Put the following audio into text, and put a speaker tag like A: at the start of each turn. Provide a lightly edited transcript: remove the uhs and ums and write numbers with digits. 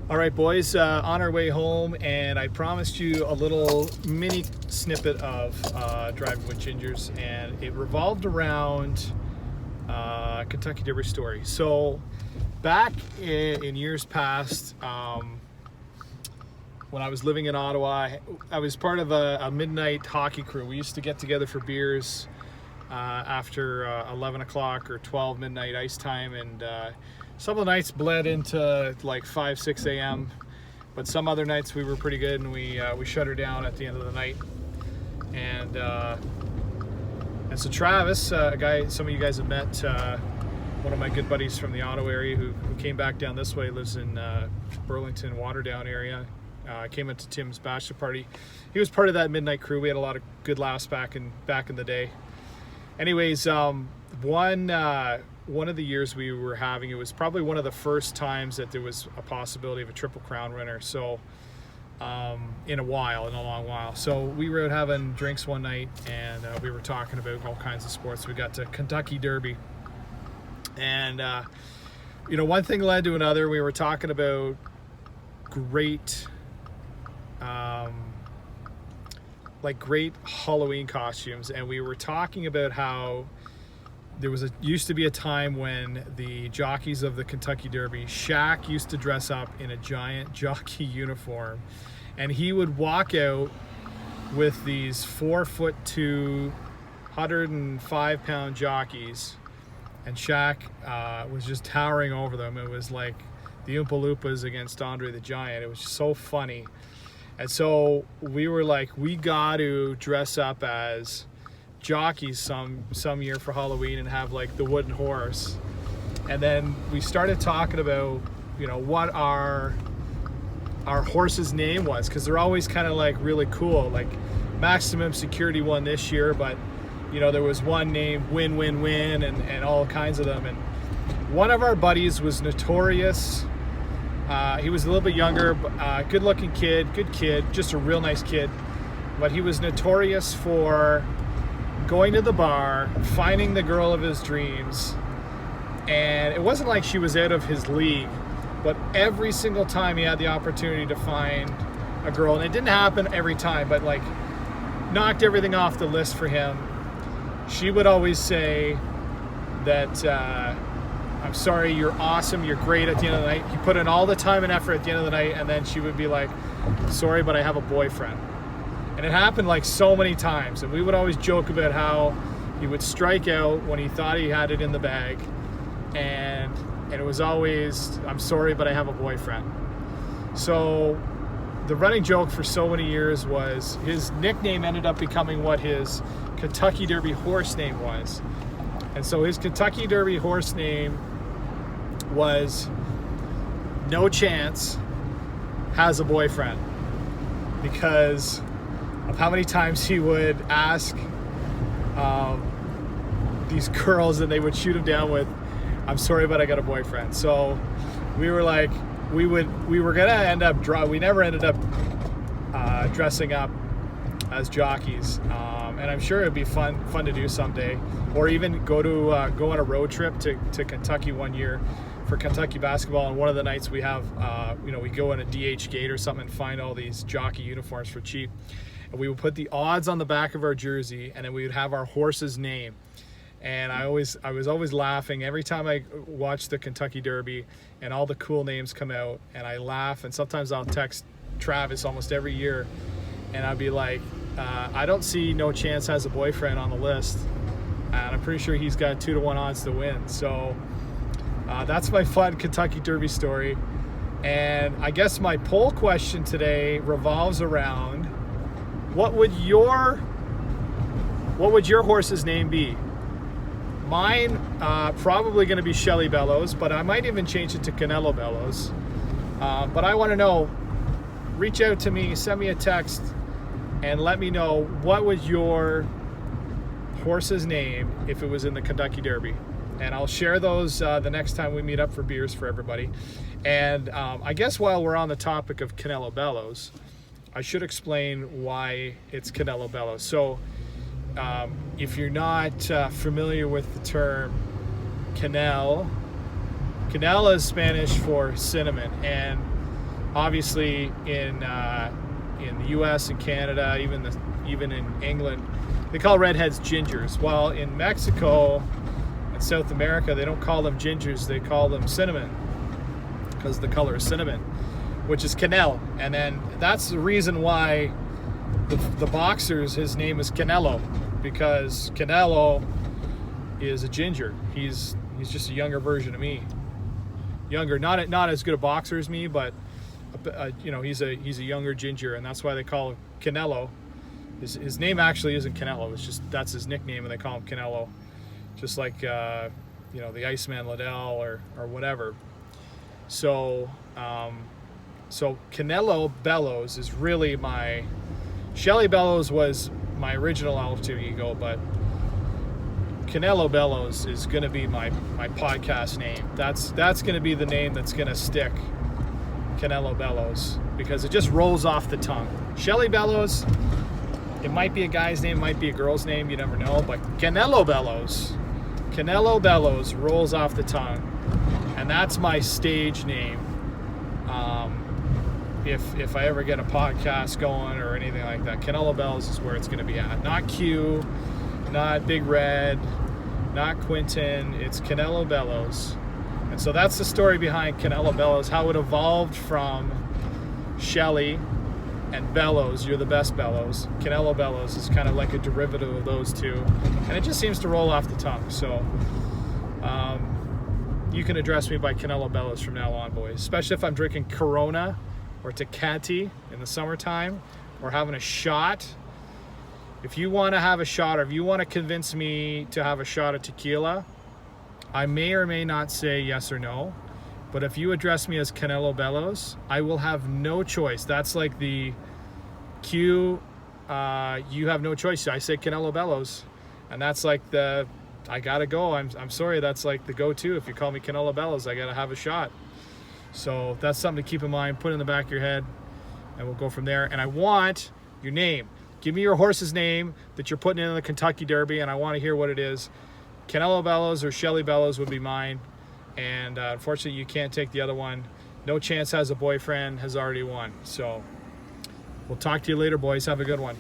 A: All right, boys, on our way home, and I promised you a little mini snippet of Driving with Gingers, and it revolved around Kentucky Derby story. So, back in years past, when I was living in Ottawa, I was part of a midnight hockey crew. We used to get together for beers after 11 o'clock or 12 midnight ice time, and some of the nights bled into like 5, 6 a.m. But some other nights we were pretty good, and we shut her down at the end of the night. And so Travis, a guy some of you guys have met, one of my good buddies from the Ottawa area who came back down this way, lives in Burlington, Waterdown area. Came into Tim's bachelor party. He was part of that midnight crew. We had a lot of good laughs back in the day. Anyways, one of the years we were having, it was probably one of the first times that there was a possibility of a Triple Crown winner. So in a long while. So we were out having drinks one night, and we were talking about all kinds of sports. We got to Kentucky Derby, and one thing led to another. We were talking about great great Halloween costumes, and we were talking about how there used to be a time when the jockeys of the Kentucky Derby, Shaq used to dress up in a giant jockey uniform, and he would walk out with these 4'2", 105-pound jockeys, and Shaq was just towering over them. It was like the Oompa Loompas against Andre the Giant. It was so funny. And so we were like, we got to dress up as jockeys some year for Halloween and have like the wooden horse. And then we started talking about, what our horse's name was, because they're always kind of like really cool. Like Maximum Security won this year, but there was one named Win Win Win and all kinds of them. And one of our buddies was notorious. He was a little bit younger, good looking kid, good kid, just a real nice kid. But he was notorious for going to the bar, finding the girl of his dreams. And it wasn't like she was out of his league, but every single time he had the opportunity to find a girl, and it didn't happen every time, but like knocked everything off the list for him. She would always say that, I'm sorry, you're awesome, you're great at the end of the night. He put in all the time and effort at the end of the night, and then she would be like, sorry, but I have a boyfriend. And it happened like so many times, and we would always joke about how he would strike out when he thought he had it in the bag, and it was always, I'm sorry, but I have a boyfriend. So the running joke for so many years was his nickname ended up becoming what his Kentucky Derby horse name was. And so his Kentucky Derby horse name was No Chance Has a Boyfriend, because of how many times he would ask these girls, and they would shoot him down with, I'm sorry, but I got a boyfriend. So we were like, we were gonna end up we never ended up dressing up as jockeys, and I'm sure it'd be fun to do someday, or even go on a road trip to Kentucky one year for Kentucky basketball. And one of the nights we have we go in a DH gate or something and find all these jockey uniforms for cheap, and we would put the odds on the back of our jersey, and then we would have our horse's name. And I was always laughing every time I watched the Kentucky Derby and all the cool names come out, and I laugh. And sometimes I'll text Travis almost every year, and I'd be like, I don't see No Chance Has a Boyfriend on the list, and I'm pretty sure he's got 2-to-1 odds to win. So that's my fun Kentucky Derby story. And I guess my poll question today revolves around, what would your horse's name be? Mine probably going to be Shelly Bellows, but I might even change it to Canelo Bellows. But I want to know, reach out to me, send me a text, and let me know, what was your horse's name if it was in the Kentucky Derby? And I'll share those the next time we meet up for beers for everybody. And I guess while we're on the topic of Canelo Bellows, I should explain why it's Canelo Bellows. So if you're not familiar with the term canela is Spanish for cinnamon, and Obviously, in the U.S. and Canada, even in England, they call redheads gingers. While in Mexico and South America, they don't call them gingers; they call them cinnamon, because the color is cinnamon, which is canelo. And then that's the reason why the boxer's, his name is Canelo, because Canelo is a ginger. He's just a younger version of me. Younger, not as good a boxer as me, but he's a younger ginger, and that's why they call him Canelo. His name actually isn't Canelo. It's just that's his nickname, and they call him Canelo, just like the Iceman Liddell or whatever. So Canelo Bellows is really my. Shelly Bellows was my original alter ego, but Canelo Bellows is going to be my podcast name. That's going to be the name that's going to stick. Canelo Bellows, because it just rolls off the tongue. Shelly Bellows, it might be a guy's name, might be a girl's name, you never know, but Canelo Bellows rolls off the tongue, and that's my stage name. If I ever get a podcast going or anything like that, Canelo Bellows is where it's going to be at. Not Q, not Big Red, not Quentin, it's Canelo Bellows. And so that's the story behind Canelo Bellows, how it evolved from Shelly and Bellows, you're the best Bellows. Canelo Bellows is kind of like a derivative of those two. And it just seems to roll off the tongue. So you can address me by Canelo Bellows from now on, boys. Especially if I'm drinking Corona or Tecate in the summertime, or having a shot. If you want to have a shot, or if you want to convince me to have a shot of tequila, I may or may not say yes or no, but if you address me as Canelo Bellows, I will have no choice. That's like the cue, you have no choice. I say Canelo Bellows, and that's like I gotta go. I'm sorry, that's like the go-to. If you call me Canelo Bellows, I gotta have a shot. So that's something to keep in mind, put in the back of your head, and we'll go from there. And I want your name. Give me your horse's name that you're putting in the Kentucky Derby, and I want to hear what it is. Canelo Bellows or Shelly Bellows would be mine, and unfortunately you can't take the other one. No Chance Has a Boyfriend has already won. So we'll talk to you later, boys. Have a good one.